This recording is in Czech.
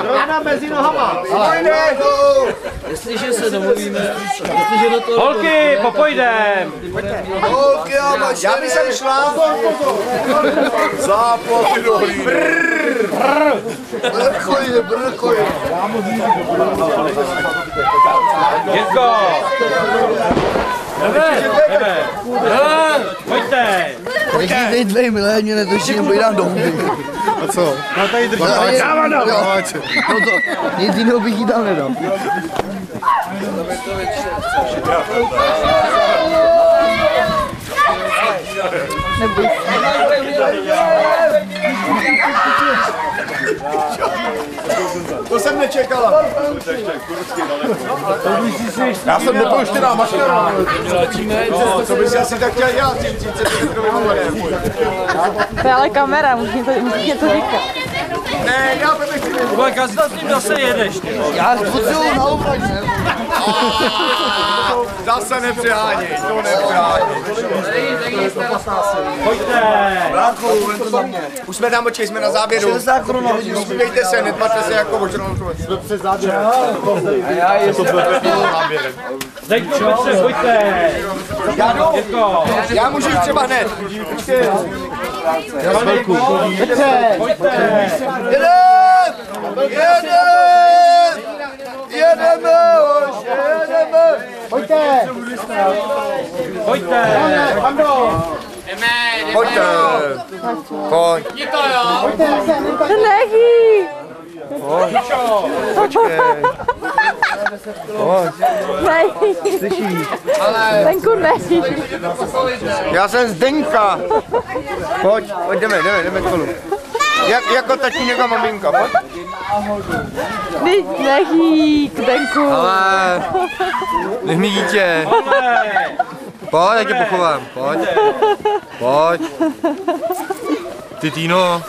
Rovna mezi nohama. Jestliže se domluvíme, jestliže do toho... Holky, popojdem! Holky a mašery. Já bych sem šla. Záplavy dohlí. Brkoje. Jirko! Jdeme! Pojďte! Teď dvej miléně netočím, pojdám do huby. A co? No tady drží. No to, nic jiného bych jí tam nedal. Neboj. To jsem nečekala. Já jsem nepouštěná maškara. Co bys asi tak chtěl dělat tím 30 metrovým hovorem? To je ale kamera, musí něco říkat. Ne, já bych chtěl. Uvažka, si tam s ním zase jedeš. Já potřebuji na obrať, ne? Zase nepřehání, to nepřehání. Pojďte! Bránku, ven to za mě. Už jsme tam oči, jsme na záběru. 60 korun na hodinu. Usmívejte se, netvařte se jako očenou. Jsme před záběrem. Zdeňko, pojďte! Jirko! Já můžu jít třeba hned. Pojďte! Jedeme, Pojďte! Pojďte! Pojďte! Pojď! Nechý! Počkej! Nechý! Zdenku, nechý! Já jsem Zdeňka! Pojď, jdeme spolu. Jako tatínek a maminka, pojď. Nechý, Zdenku! Ale, nech mi dítě. Pojď, já tě pochovám, pojď. Pojď. Ty Týno.